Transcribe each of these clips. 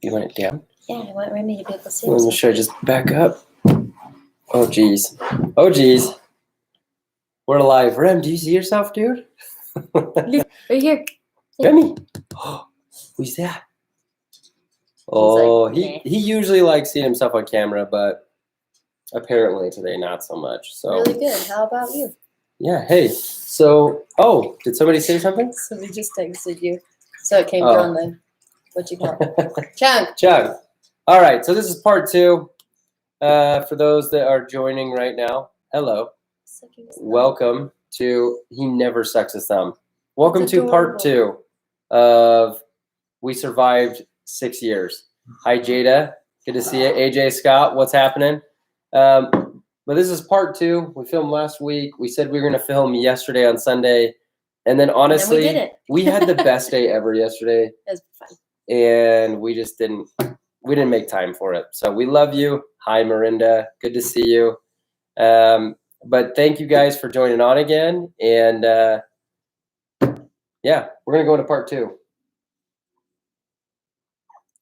You want it down? Yeah, I want Remy to be able to see. Well, should I just back up? Oh, geez. Oh, geez. We're live. Rem, do you see yourself, dude? Right here. Remy. Who's that? Oh, like, he usually likes seeing himself on camera, but apparently today not so much. So really good. How about you? Yeah. Hey. So, oh, did somebody say something? Somebody just texted you, so it came on the what you call it? Chug. All right. So this is part 2. For those that are joining right now, hello. Welcome to He Never Sucks His Thumb. Welcome to part 2 of We Survived 6 years. Hi, Jada. Good to see you. AJ Scott, what's happening? But this is part 2. We filmed last week. We said we were going to film yesterday on Sunday. And then honestly, and then we had the best day ever yesterday. It was fun. And we just didn't make time for it. So we love you. Hi, Mirinda. Good to see you. But thank you guys for joining on again. And yeah, we're going to go into part 2.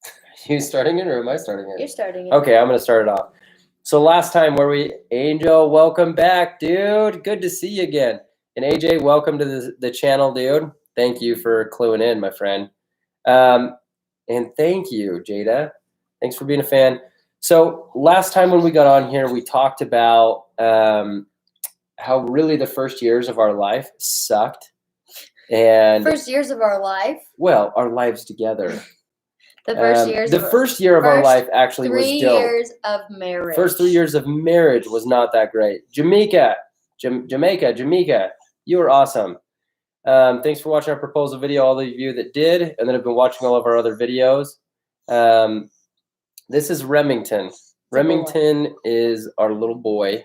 Are you starting it or am I starting it? You're starting it. Okay, I'm going to start it off. So last time Angel, welcome back, dude. Good to see you again. And AJ, welcome to the channel, dude. Thank you for cluing in, my friend. And thank you, Jada. Thanks for being a fan. So last time when we got on here, we talked about how really the first years of our life sucked. And first years of our life? Well, our lives together. The first years. The first year of our life actually was dope. 3 years of marriage. First 3 years of marriage was not that great. Jamaica, you were awesome. Thanks for watching our proposal video, all of you that did, and then have been watching all of our other videos. This is Remington. Remington is our little boy,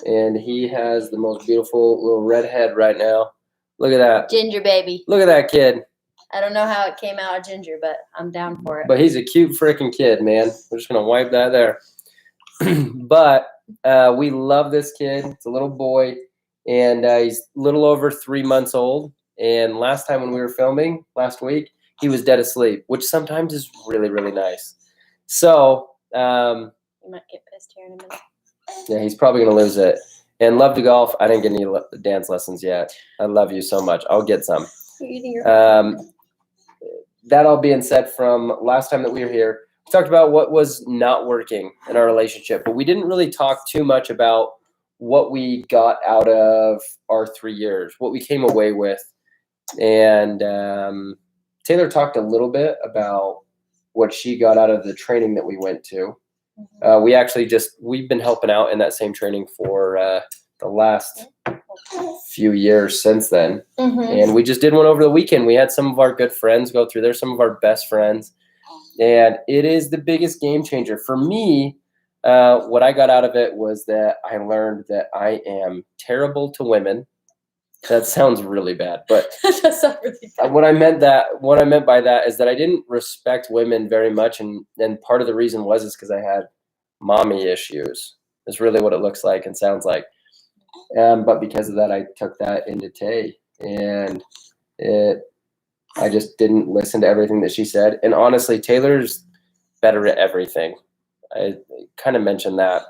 and he has the most beautiful little red head right now. Look at that. Ginger baby. Look at that kid. I don't know how it came out of Ginger, but I'm down for it. But he's a cute freaking kid, man. We're just going to wipe that there. But we love this kid. It's a little boy, and he's a little over 3 months old. And last time when we were filming, last week, he was dead asleep, which sometimes is really, really nice. So, you might get pissed here in a minute. Yeah, he's probably going to lose it. And love to golf. I didn't get any dance lessons yet. I love you so much. I'll get some. You're eating your that all being said, from last time that we were here, we talked about what was not working in our relationship, but we didn't really talk too much about what we got out of our 3 years, what we came away with. And Taylor talked a little bit about what she got out of the training that we went to. We've been helping out in that same training for the last few years since then. And we just did one over the weekend. We had some of our good friends go through there, some of our best friends. And it is the biggest game changer. For me, what I got out of it was that I learned that I am terrible to women. That sounds really bad, but That's not really bad. what I meant by that is that I didn't respect women very much, and part of the reason was because I had mommy issues. Is really what it looks like and sounds like. But because of that, I took that into Tay, and I just didn't listen to everything that she said. And honestly, Taylor's better at everything. I kind of mentioned that.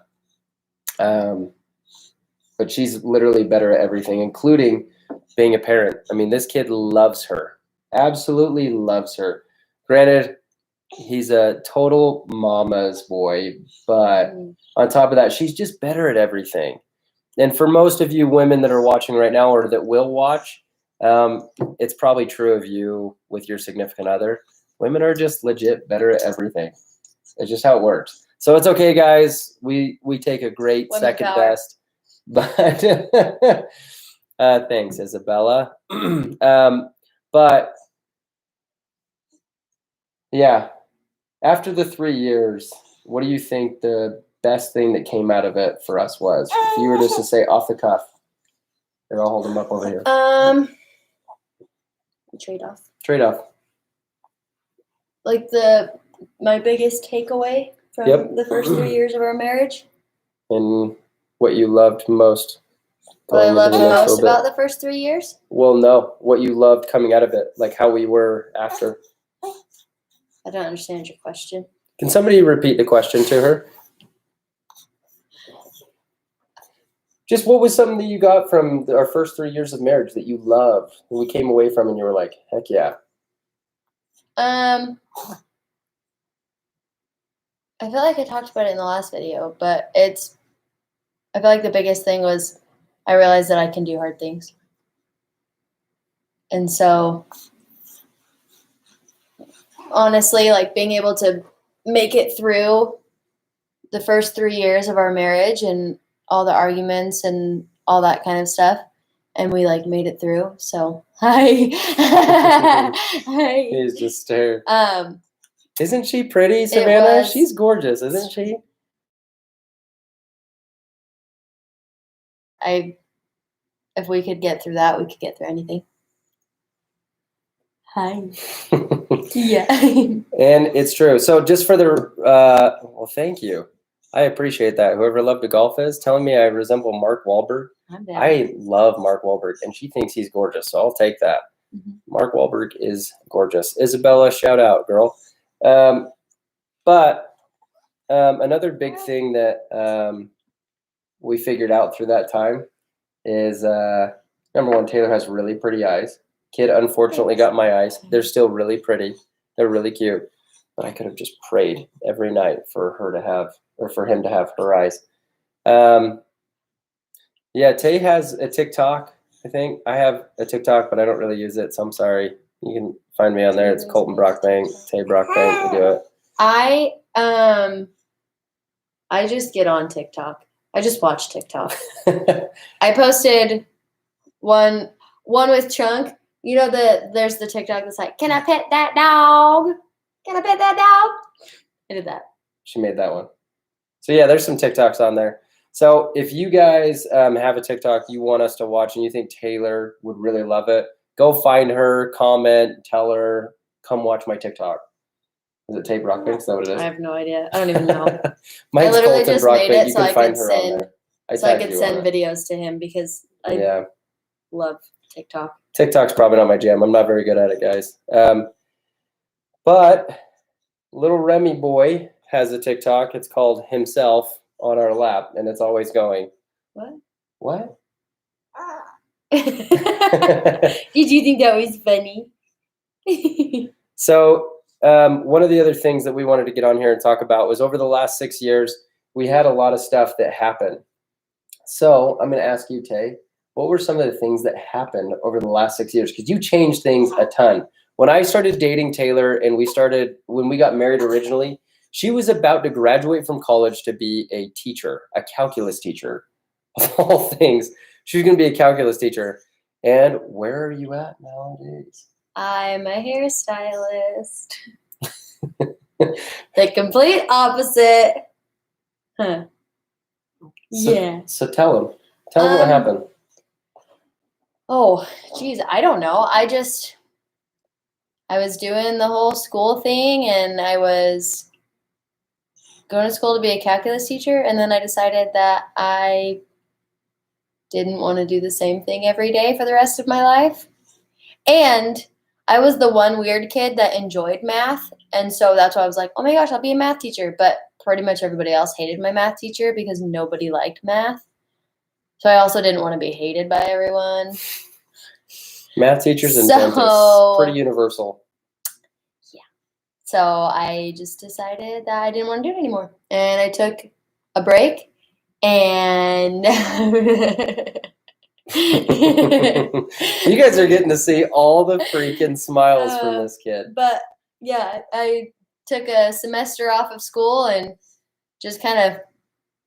But she's literally better at everything, including being a parent. I mean, this kid loves her, absolutely loves her. Granted, he's a total mama's boy, but on top of that, she's just better at everything. And for most of you women that are watching right now or that will watch, it's probably true of you with your significant other. Women are just legit better at everything. It's just how it works. So it's okay, guys. We take a great Women second power. best. But thanks, Isabella. But yeah, after the 3 years, what do you think the best thing that came out of it for us was? If you were just to say off the cuff. Here, I'll hold them up over here. Trade-off. Trade-off. Like my biggest takeaway from the first 3 years of our marriage. And what you loved most. What I loved most about the first 3 years? Well, no. What you loved coming out of it. Like how we were after. I don't understand your question. Can somebody repeat the question to her? Just what was something that you got from our first 3 years of marriage that you loved, and we came away from and you were like, heck yeah. I feel like I talked about it in the last video, but I feel like the biggest thing was I realized that I can do hard things. And so, honestly, like being able to make it through the first 3 years of our marriage and all the arguments and all that kind of stuff, and we like made it through. So hi. Hi. He's just staring. Isn't she pretty, Savannah? She's gorgeous, isn't she? If we could get through that, we could get through anything. Hi. Yeah. And it's true. So just for the well, thank you. I appreciate that. Whoever Love to Golf is telling me I resemble Mark Wahlberg. I love Mark Wahlberg, and she thinks he's gorgeous, so I'll take that. Mm-hmm. Mark Wahlberg is gorgeous. Isabella, shout out, girl. But another big thing that we figured out through that time is number one, Taylor has really pretty eyes. Kid unfortunately got my eyes. They're still really pretty. They're really cute. But I could have just prayed every night for her to have, or for him to have her eyes. Yeah, Tay has a TikTok, I think. I have a TikTok, but I don't really use it, so I'm sorry. You can find me on there. It's Colton Brockbank, Tay Brockbank. We do it. I just get on TikTok. I just watch TikTok. I posted one with Chunk. You know there's the TikTok that's like, can I pet that dog? Can I pet that dog? I did that. She made that one. So yeah, there's some TikToks on there. So if you guys have a TikTok you want us to watch and you think Taylor would really love it, go find her, comment, tell her, come watch my TikTok. Is it Tay Brockbank? Is that what it is? I have no idea. I don't even know. I literally just made it so I could send videos to him because I love TikTok. TikTok's probably not my jam. I'm not very good at it, guys. But little Remy boy has a TikTok. It's called Himself on Our Lap, and it's always going. What? Did you think that was funny? So one of the other things that we wanted to get on here and talk about was over the last 6 years, we had a lot of stuff that happened. So I'm going to ask you, Tay, what were some of the things that happened over the last 6 years? Because you changed things a ton. When I started dating Taylor and when we got married originally, she was about to graduate from college to be a teacher, a calculus teacher, of all things. She was going to be a calculus teacher. And where are you at nowadays? I'm a hairstylist. The complete opposite. Huh. So tell him. Tell him what happened. Oh, geez, I don't know. I was doing the whole school thing, and I was going to school to be a calculus teacher, and then I decided that I didn't want to do the same thing every day for the rest of my life. And I was the one weird kid that enjoyed math, and so that's why I was like, oh my gosh, I'll be a math teacher. But pretty much everybody else hated my math teacher because nobody liked math. So I also didn't want to be hated by everyone. Math teachers and dentists, pretty universal. Yeah. So I just decided that I didn't want to do it anymore. And I took a break, and you guys are getting to see all the freaking smiles from this kid. But yeah, I took a semester off of school and just kind of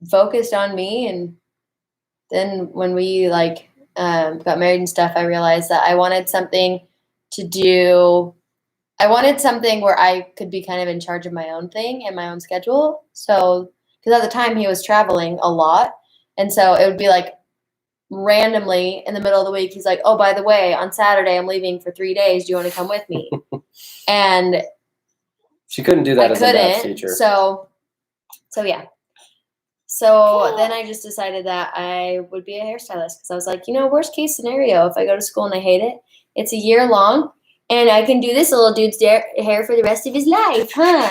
focused on me. And then when we got married and stuff, I realized that I wanted something to do. I wanted something where I could be kind of in charge of my own thing and my own schedule. So, because at the time he was traveling a lot. And so it would be like randomly in the middle of the week, he's like, oh, by the way, on Saturday, I'm leaving for 3 days. Do you want to come with me? And she couldn't do that as a math teacher. So yeah. So then I just decided that I would be a hairstylist because I was like, worst case scenario, if I go to school and I hate it, it's a year long And I can do this little dude's hair for the rest of his life, huh?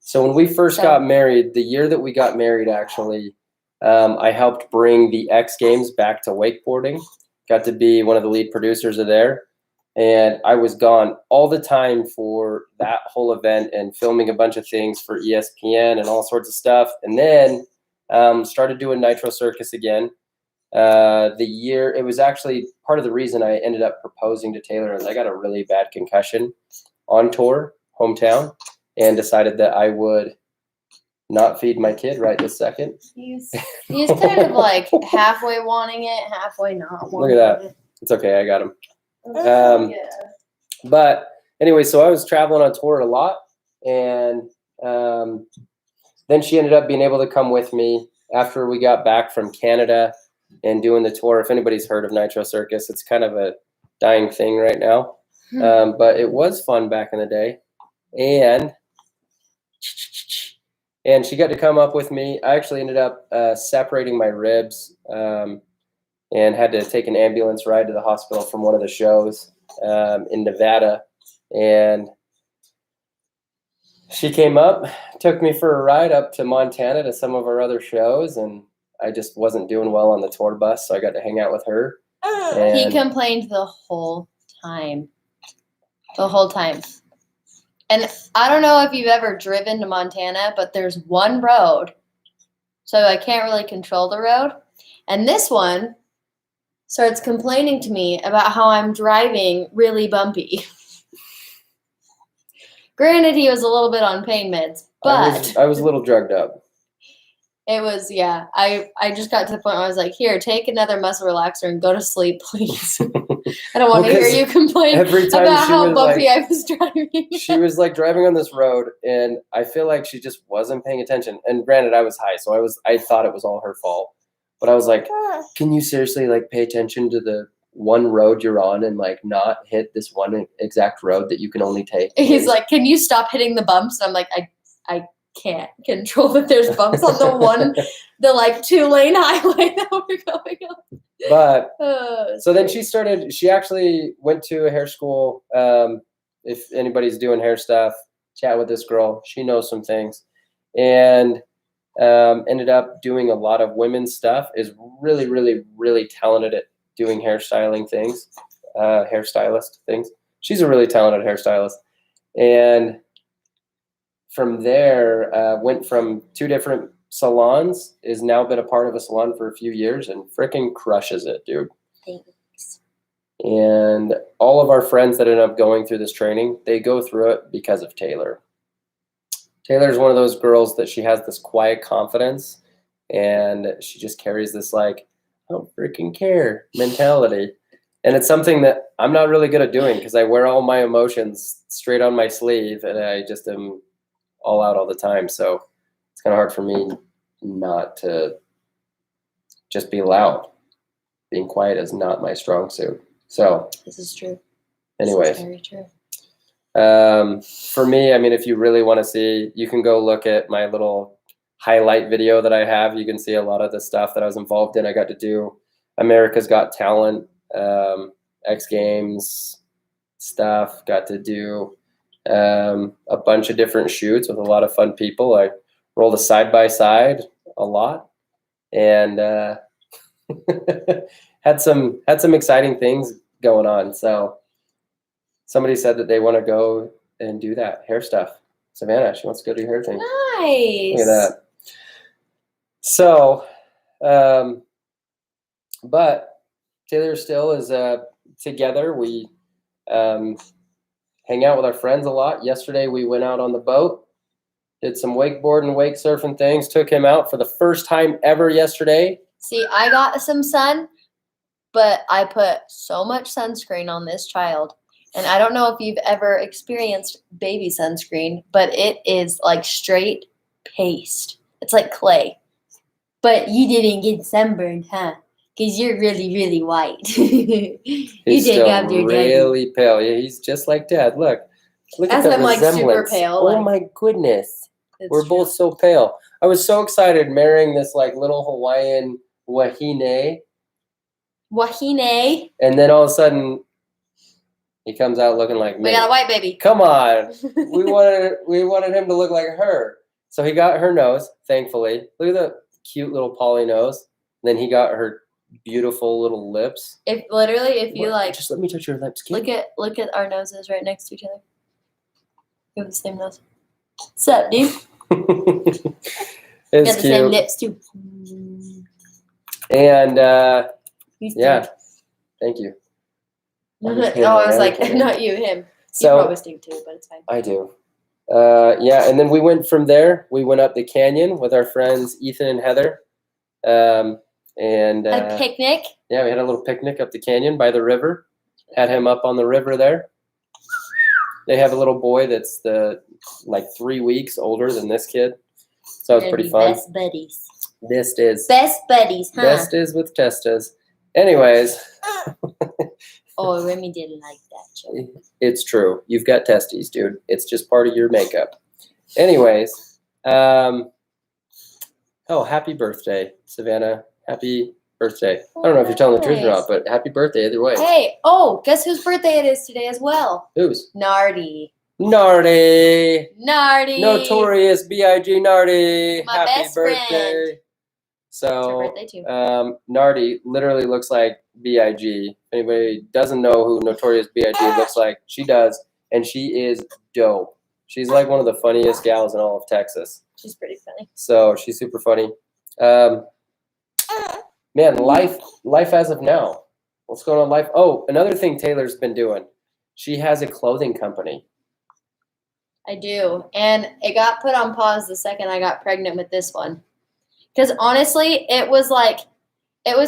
So when we first So- got married, the year that we got married, actually, I helped bring the X Games back to wakeboarding. Got to be one of the lead producers of there. And I was gone all the time for that whole event and filming a bunch of things for ESPN and all sorts of stuff. And then started doing Nitro Circus again. It was actually part of the reason I ended up proposing to Taylor is I got a really bad concussion on tour, hometown, and decided that I would not feed my kid right this second. He's kind of like halfway wanting it, halfway not wanting Look at that. it. It's okay, I got him. Yeah. But anyway, so I was traveling on tour a lot, and then she ended up being able to come with me after we got back from Canada and doing the tour. If anybody's heard of Nitro Circus, it's kind of a dying thing right now, but it was fun back in the day, and she got to come up with me. I actually ended up separating my ribs and had to take an ambulance ride to the hospital from one of the shows in Nevada. And she came up, took me for a ride up to Montana to some of our other shows, and I just wasn't doing well on the tour bus, so I got to hang out with her. He And complained the whole time. The whole time. And I don't know if you've ever driven to Montana, but there's one road, so I can't really control the road. And this one starts complaining to me about how I'm driving really bumpy. Granted, he was a little bit on pain meds, but I was a little drugged up. it was, yeah. I just got to the point where I was like, here, take another muscle relaxer and go to sleep, please. I don't want to hear you complain every time about she how was bumpy like- I was driving. She was like driving on this road, and I feel like she just wasn't paying attention. And granted, I was high, so I thought it was all her fault. But I was like, can you seriously like pay attention to the one road you're on and like not hit this one exact road that you can only take? He's like, can you stop hitting the bumps? And I'm like, I can't control that there's bumps on the like 2-lane highway that we're going on. But so then she actually went to a hair school. If anybody's doing hair stuff, chat with this girl. She knows some things. And ended up doing a lot of women's stuff, is really, really, really talented at doing hairstyling things, hairstylist things. She's a really talented hairstylist. And from there, went from 2 different salons, is now been a part of a salon for a few years and freaking crushes it, dude. Thanks. And all of our friends that end up going through this training, they go through it because of Taylor. Taylor's one of those girls that she has this quiet confidence, and she just carries this like, I don't freaking care mentality. And it's something that I'm not really good at doing because I wear all my emotions straight on my sleeve, and I just am all out all the time. So it's kind of hard for me not to just be loud. Being quiet is not my strong suit. So This is true. anyways. This is very true. For me, I mean, if you really want to see, you can go look at my little highlight video that I have. You can see a lot of the stuff that I was involved in. I got to do America's Got Talent, X Games stuff. Got to do a bunch of different shoots with a lot of fun people. I rolled a side-by-side a lot, and had some exciting things going on. So somebody said that they want to go and do that hair stuff. Savannah, she wants to go do hair thing. Nice. Look at that. So, but Taylor still is together. We hang out with our friends a lot. Yesterday we went out on the boat, did some wakeboarding, wake surfing things, took him out for the first time ever yesterday. See, I got some sun, but I put so much sunscreen on this child. And I don't know if you've ever experienced baby sunscreen, but it is like straight paste. It's like clay. But you didn't get sunburned, huh? Because you're really, really white. You He's take still after your daddy. really pale. Yeah, he's just like Dad. Look at As the I'm, like, super resemblance. pale, Oh like- my goodness. It's We're true. both so pale. I was so excited marrying this like little Hawaiian wahine, Wahine. and then all of a sudden He comes out looking like me. We got a white baby. Come on. we wanted him to look like her. So he got her nose, thankfully. Look at the cute little Polly nose. And then he got her beautiful little lips. If you like, just let me touch your lips, kid. look at our noses right next to each other. We have the same nose. What's up, dude? It's got the cute. same lips too. And He's yeah, cute. thank you. I was like, not you, him. So you probably stink too, but it's fine. I do. Yeah, and then we went from there. We went up the canyon with our friends Ethan and Heather. And a picnic. Yeah, we had a little picnic up the canyon by the river. Had him up on the river there. They have a little boy that's like 3 weeks older than this kid. So it was pretty fun. Best buddies. Best buddies, huh? Best is with testas. Anyways. Oh, Remy didn't like that joke. It's true. You've got testes, dude. It's just part of your makeup. Anyways. Oh, happy birthday, Savannah. Happy birthday. I don't know if you're telling the truth or not, but happy birthday either way. Hey, guess whose birthday it is today as well? Whose? Nardi. Nardi. Notorious B.I.G. Nardi. My happy best birthday. friend. So, It's her birthday too. Nardi literally looks like B.I.G. If anybody doesn't know who Notorious B.I.G. looks like, she does, and she is dope. She's like one of the funniest gals in all of Texas. She's pretty funny. So she's super funny. Man, life as of now. What's going on in life? Oh, another thing Taylor's been doing. She has a clothing company. I do. And it got put on pause the second I got pregnant with this one. Because honestly, it was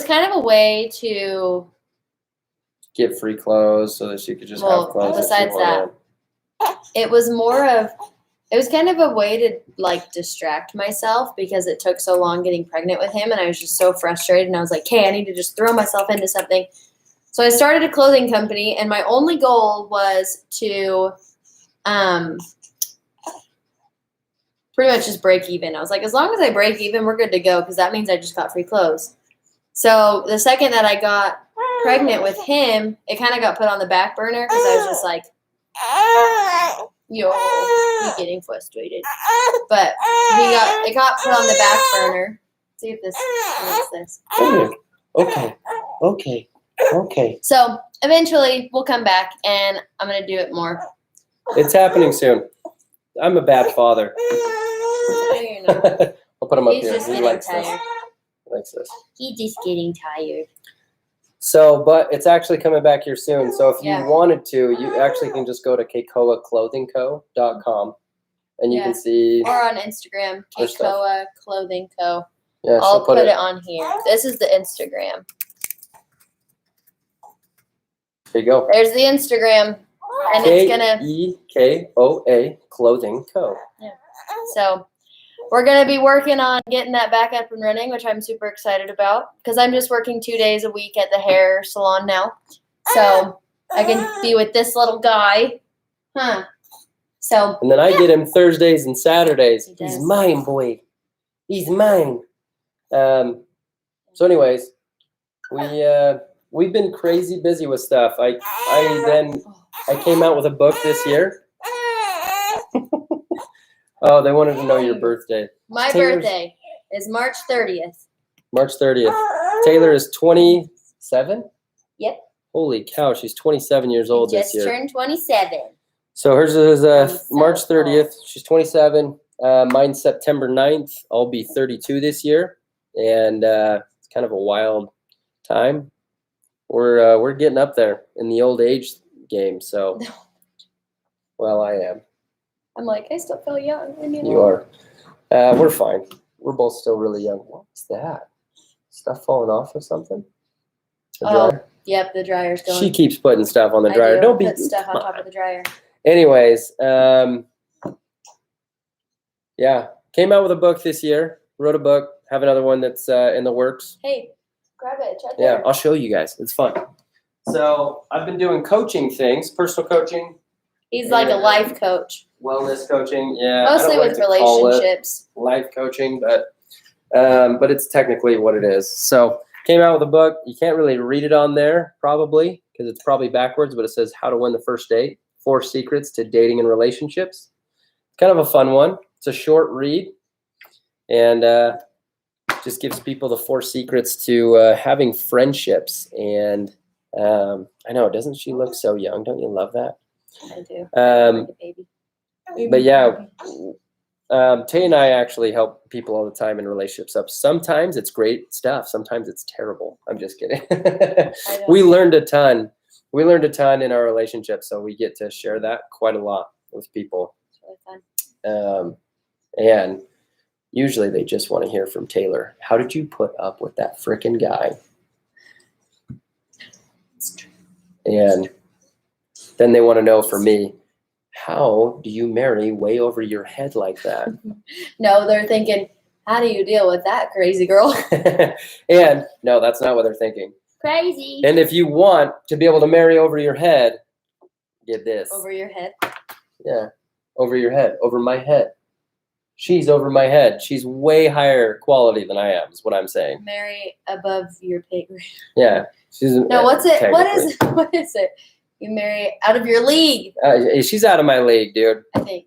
kind of a way to get free clothes so that she could just have clothes. Besides that, it was kind of a way to like distract myself because it took so long getting pregnant with him and I was just so frustrated and I was like, hey, I need to just throw myself into something. So I started a clothing company and my only goal was to pretty much just break even. I was like, as long as I break even, we're good to go because that means I just got free clothes. So the second that I got pregnant with him, it kind of got put on the back burner because I was just like, you're getting frustrated. But it got put on the back burner. See if this makes this. Okay. So eventually we'll come back and I'm going to do it more. It's happening soon. I'm a bad father. No, you're not. I'll put him up He's here. just He getting likes tired. this. He likes this. He's just getting tired. So, but it's actually coming back here soon. So if you Yeah. wanted to, you actually can just go to keikoaclothingco.com and you can see. Or on Instagram, Her stuff. Keikoa Clothing Co. Yeah, I'll she'll put it on here. This is the Instagram. There you go. There's the Instagram. And it's gonna Keikoa Clothing Co. So we're gonna be working on getting that back up and running, which I'm super excited about because I'm just working 2 days a week at the hair salon now. So I can be with this little guy. So And then I get him Thursdays and Saturdays. He does. He's mine, boy. He's mine. So anyways, we've been crazy busy with stuff. I came out with a book this year. Oh, they wanted to know your birthday. My Taylor's birthday is March 30th. March 30th. Taylor is 27? Yep. Holy cow, she's 27 years old this Just year. turned 27. So hers is I'm so March 30th. old. She's 27. Mine's September 9th. I'll be 32 this year. And it's kind of a wild time. We're getting up there in the old age game. So, well, I am. I'm like, I still feel young. You are. We're fine. We're both still really young. What's that? Stuff falling off of something? The dryer? Yep, the dryer's going. She keeps putting stuff on the dryer. I Don't be. put stuff on top of the dryer. Anyways, yeah, came out with a book this year. Wrote a book. Have another one that's in the works. Hey, grab it. It's right Yeah, there. I'll show you guys. It's fun. So I've been doing coaching things, personal coaching, He's like a life coach. wellness coaching. Yeah, I Mostly don't like with to call it relationships. life coaching, but it's technically what it is. So came out with a book. You can't really read it on there probably because it's probably backwards, but it says How to Win the First Date, 4 Secrets to Dating and Relationships. Kind of a fun one. It's a short read, and just gives people the 4 secrets to having friendships. And I know, doesn't she look so young? Don't you love that? I do. Like a baby. But yeah, Tay and I actually help people all the time in relationships up. Sometimes it's great stuff. Sometimes it's terrible. I'm just kidding. We learned a ton. We learned a ton in our relationship, so we get to share that quite a lot with people. It's really fun. And usually they just want to hear from Taylor. How did you put up with that frickin' guy? And then they want to know for me, how do you marry way over your head like that? No, they're thinking, how do you deal with that crazy girl? And no, that's not what they're thinking. Crazy. And if you want to be able to marry over your head, get this. Over your head? Yeah, over your head, over my head. She's over my head. She's way higher quality than I am, is what I'm saying. Marry above your pay grade. Yeah. She's no, what's it? What is it? You marry out of your league. She's out of my league, dude. I think.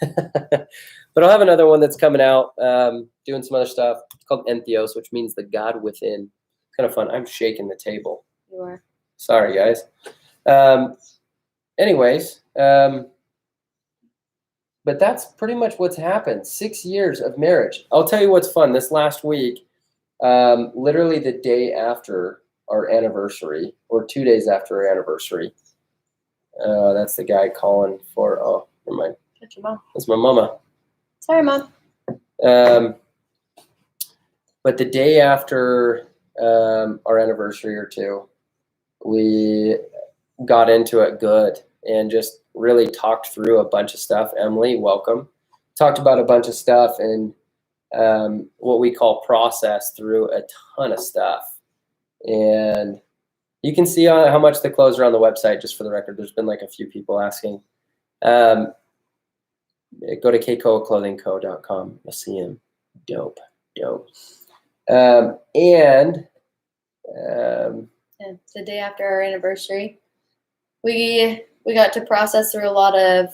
But I'll have another one that's coming out, doing some other stuff. It's called Entheos, which means the God within. Kind of fun. I'm shaking the table. You are. Sorry, guys. Anyways, but that's pretty much what's happened. 6 years of marriage. I'll tell you what's fun. This last week, literally the day after our anniversary, or 2 days after our anniversary, that's the guy calling for, oh, never mind. That's your mom. That's my mama. Sorry, Mom. But the day after our anniversary or 2, we got into it good and just really talked through a bunch of stuff. Emily, welcome. Talked about a bunch of stuff and what we call process through a ton of stuff. And you can see how much the clothes are on the website, just for the record. There's been like a few people asking. Go to kcoaclothingco.com. You'll see him. Dope. And the day after our anniversary, we got to process through a lot of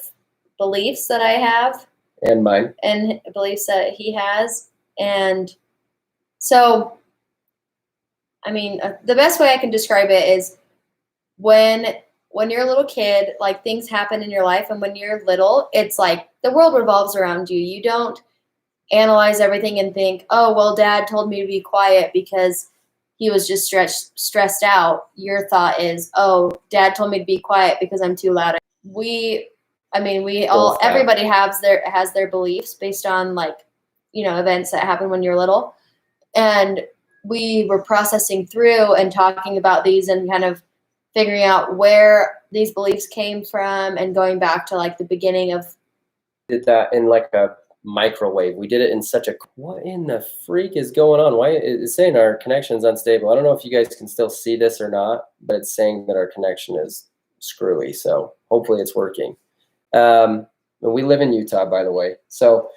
beliefs that I have. And mine. And beliefs that he has. And so, I mean, the best way I can describe it is when you're a little kid, like things happen in your life. And when you're little, it's like the world revolves around you. You don't analyze everything and think, oh, well, Dad told me to be quiet because he was just stressed out. Your thought is, oh, Dad told me to be quiet because I'm too loud. Everybody has their beliefs based on like, events that happen when you're little. And we were processing through and talking about these and kind of figuring out where these beliefs came from and going back to like the beginning of. Did that in like a microwave. We did it in such a, what in the freak is going on? Why it's saying our connection is unstable. I don't know if you guys can still see this or not, but it's saying that our connection is screwy. So hopefully it's working. We live in Utah, by the way. So,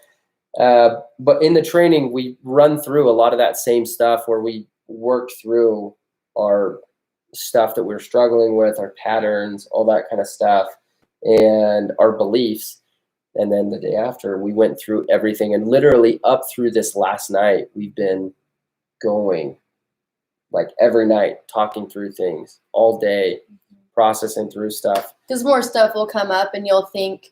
but in the training, we run through a lot of that same stuff where we work through our stuff that we're struggling with, our patterns, all that kind of stuff, and our beliefs. And then the day after, we went through everything. And literally up through this last night, we've been going like every night, talking through things all day, processing through stuff. Because more stuff will come up and you'll think,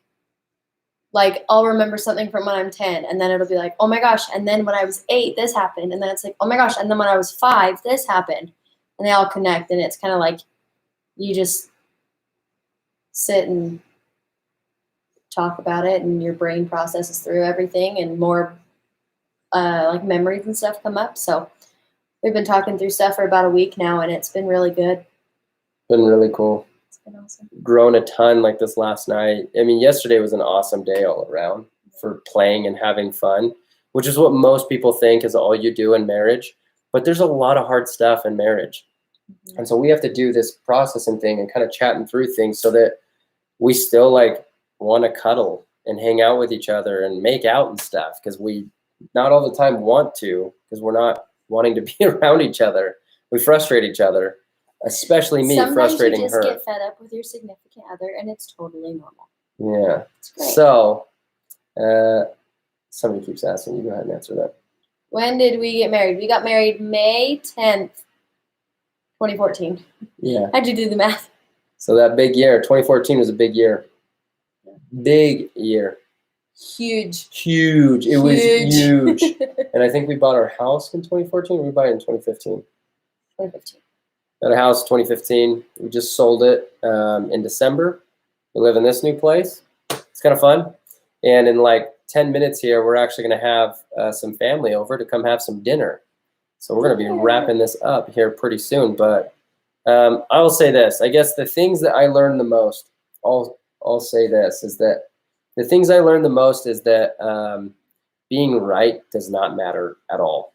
like, I'll remember something from when I'm 10. And then it'll be like, oh my gosh. And then when I was 8, this happened. And then it's like, oh my gosh. And then when I was 5, this happened. And they all connect. And it's kind of like you just sit and talk about it and your brain processes through everything and more like memories and stuff come up. So we've been talking through stuff for about a week now and it's been really good. Been really cool. It's been awesome. Grown a ton like this last night. I mean, yesterday was an awesome day all around for playing and having fun, which is what most people think is all you do in marriage. But there's a lot of hard stuff in marriage. Mm-hmm. And so we have to do this processing thing and kind of chatting through things so that we still like want to cuddle and hang out with each other and make out and stuff, because we not all the time want to, because we're not wanting to be around each other. We frustrate each other. especially me Sometimes frustrating you just her. get fed up with your significant other, and it's totally normal. Yeah. It's great. So, somebody keeps asking. You go ahead and answer that. When did we get married? We got married May 10th, 2014. Yeah. How'd you do the math? So that big year, 2014 was a big year. Big year. Huge. It was huge. And I think we bought our house in 2014. Or we bought it in 2015. 2015. Got a house 2015. We just sold it in December. We live in this new place. It's kind of fun. And in like 10 minutes here, we're actually going to have some family over to come have some dinner. So we're going to be wrapping this up here pretty soon. But I will say this. I guess the things that I learned the most, I'll say this, is that the things I learned the most is that being right does not matter at all.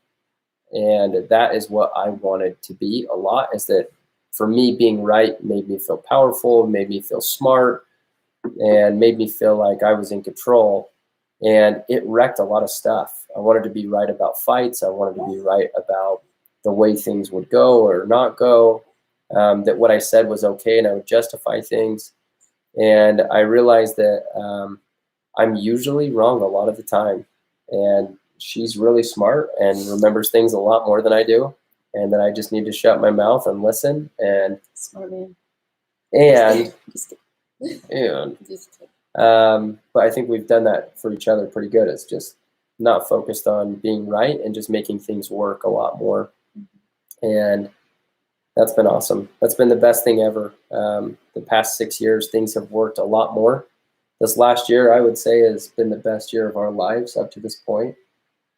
And that is what I wanted to be a lot, is that for me, being right made me feel powerful, made me feel smart, and made me feel like I was in control. And it wrecked a lot of stuff. I wanted to be right about fights. I wanted to be right about the way things would go or not go, that what I said was okay, and I would justify things. And I realized that I'm usually wrong a lot of the time. And she's really smart and remembers things a lot more than I do. And that I just need to shut my mouth and listen. And smart man. And Just and Just kidding. but I think we've done that for each other pretty good. It's just not focused on being right and just making things work a lot more. And that's been awesome. That's been the best thing ever. The past 6 years, things have worked a lot more. This last year, I would say, has been the best year of our lives up to this point.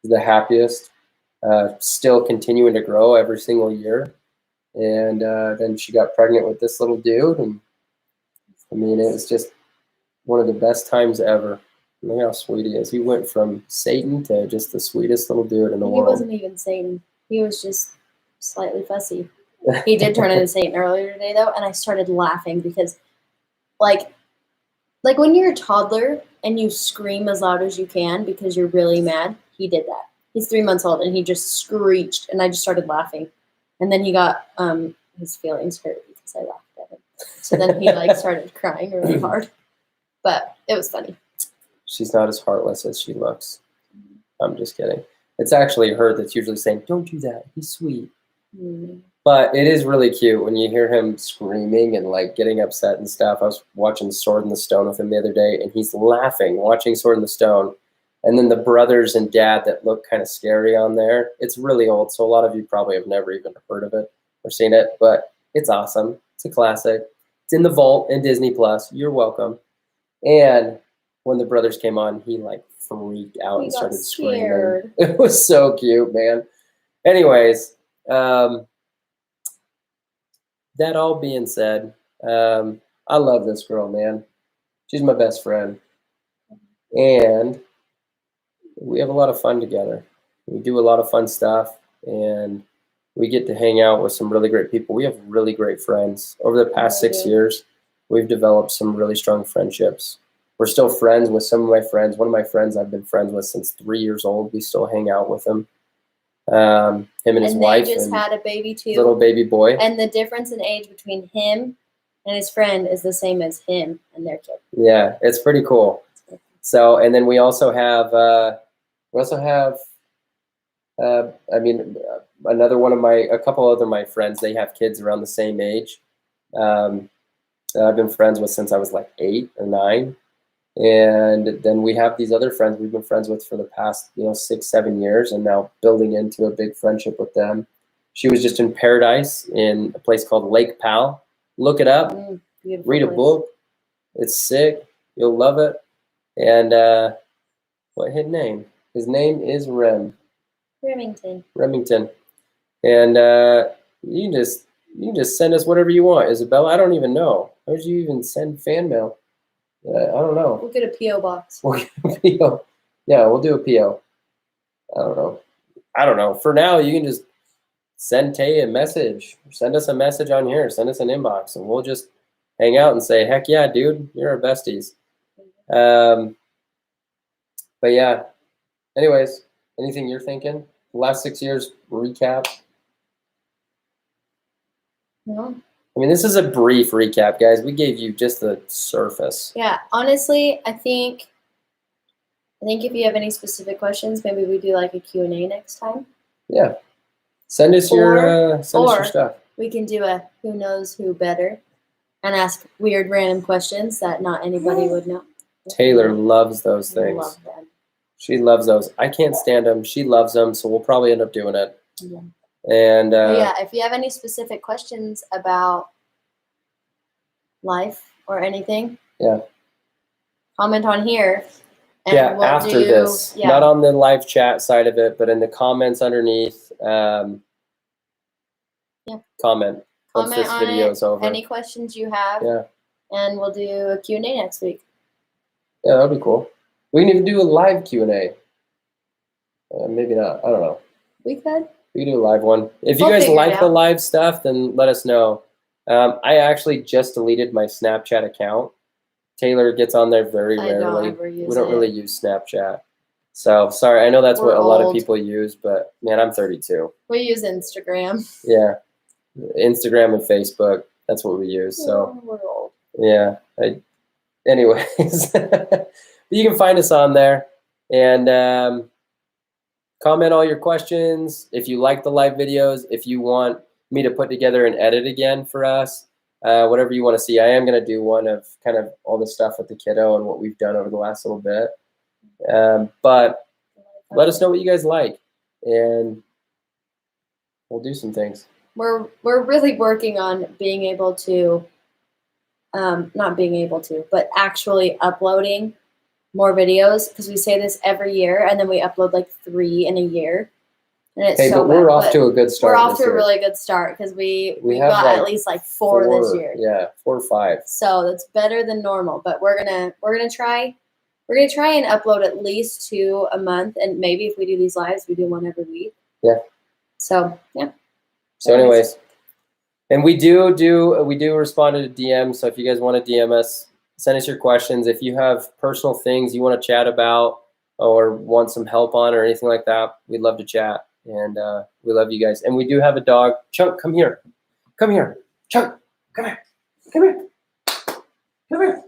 The happiest, still continuing to grow every single year. And then she got pregnant with this little dude. And I mean, it was just one of the best times ever. Look how sweet he is. He went from Satan to just the sweetest little dude in the world. He wasn't even Satan. He was just slightly fussy. He did turn into Satan earlier today, though, and I started laughing because, like when you're a toddler and you scream as loud as you can because you're really mad, he did that. He's 3 months old, and he just screeched, and I just started laughing. And then he got his feelings hurt because I laughed at him. So then he started crying really hard. But it was funny. She's not as heartless as she looks. I'm just kidding. It's actually her that's usually saying, "Don't do that. He's sweet." But it is really cute when you hear him screaming and getting upset and stuff. I was watching Sword in the Stone with him the other day, and he's laughing watching Sword in the Stone. And then the brothers and dad that look kind of scary on there. It's really old, so a lot of you probably have never even heard of it or seen it. But it's awesome. It's a classic. It's in the vault in Disney Plus. You're welcome. And when the brothers came on, he freaked out and started screaming. It was so cute, man. Anyways, that all being said, I love this girl, man. She's my best friend. And we have a lot of fun together. We do a lot of fun stuff, and we get to hang out with some really great people. We have really great friends. Over the past 6 years, we've developed some really strong friendships. We're still friends with some of my friends. One of my friends I've been friends with since 3 years old. We still hang out with him. Him and his wife. They just had a baby too. Little baby boy. And the difference in age between him and his friend is the same as him and their kid. Yeah, it's pretty cool. So, and then we also have, a couple other my friends, they have kids around the same age. That I've been friends with since I was 8 or 9. And then we have these other friends we've been friends with for the past, 6, 7 years, and now building into a big friendship with them. She was just in Paradise in a place called Lake Powell. Look it up. Read a book. It's sick. You'll love it. And what his name? His name is Remington. And you can just send us whatever you want, Isabella. I don't even know. How did you even send fan mail? I don't know. We'll get a P.O. box. We'll get a P.O. Yeah, we'll do a P.O. I don't know. For now, you can just send Tay a message. Send us a message on here. Send us an inbox, and we'll just hang out and say, heck yeah, dude, you're our besties. But yeah, anyways, anything you're thinking? The last 6 years recap? No. I mean, this is a brief recap, guys. We gave you just the surface. Yeah, honestly, I think if you have any specific questions, maybe we do like a Q&A next time. Yeah. Send us your stuff. We can do a who knows who better and ask weird random questions that not anybody would know. Taylor loves those I things. love them. She loves those. I can't stand them. She loves them, so we'll probably end up doing it. Yeah. And yeah, if you have any specific questions about life or anything, yeah, comment on here. And yeah, we'll after this, not on the live chat side of it, but in the comments underneath. Comment once this video is over. Any questions you have. Yeah. And we'll do a Q&A next week. Yeah, that'd be cool. We can even do a live Q&A. Maybe not. I don't know. We could. We can do a live one. If you guys like the live stuff, then let us know. I actually just deleted my Snapchat account. Taylor gets on there very rarely. We don't really use Snapchat. So, sorry. I know that's what a lot of people use, but, man, I'm 32. We use Instagram. Yeah. Instagram and Facebook. That's what we use. So, we're old. Yeah. Anyways, you can find us on there and comment all your questions. If you like the live videos, if you want me to put together an edit again for us, whatever you want to see. I am going to do one of kind of all the stuff with the kiddo and what we've done over the last little bit. But let us know what you guys like, and we'll do some things. We're really working on being able to, not being able to, but actually uploading more videos, because we say this every year and then we upload like 3 in a year. And it's hey, but we're off to a good start. We're off to a really good start because we got like at least like 4 this year. Yeah, 4 or 5. So that's better than normal. But we're gonna try and upload at least 2 a month, and maybe if we do these lives, we do 1 every week. Yeah. So yeah. So anyways, and we do respond to DMs. So if you guys want to DM us, send us your questions. If you have personal things you want to chat about or want some help on or anything like that, we'd love to chat. And we love you guys. And we do have a dog. Chunk, come here. Come here. Chunk, come here. Come here. Come here.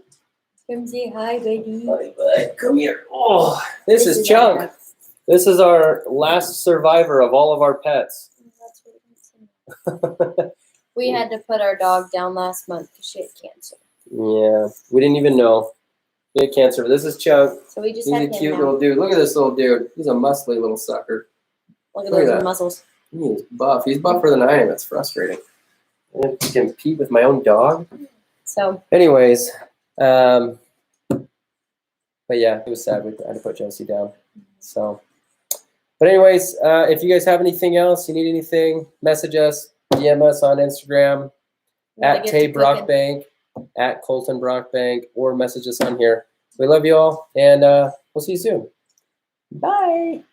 Come say hi, baby. Buddy, bud. Come here. Oh, this is Chunk. This is our last survivor of all of our pets. We had to put our dog down last month because she had cancer. Yeah, we didn't even know. He had cancer. But this is Chunk. So we just He's had a him cute now. little dude. Look at this little dude. He's a muscly little sucker. Look at those muscles. He's buff. He's buffer than I am. It's frustrating. I have to compete with my own dog. So. Anyways, but yeah, it was sad. We had to put Josie down. So, but anyways, if you guys have anything else, you need anything, message us, DM us on Instagram at Tay Brockbank, at Colton Brockbank, or message us on here. We love you all, and we'll see you soon. Bye.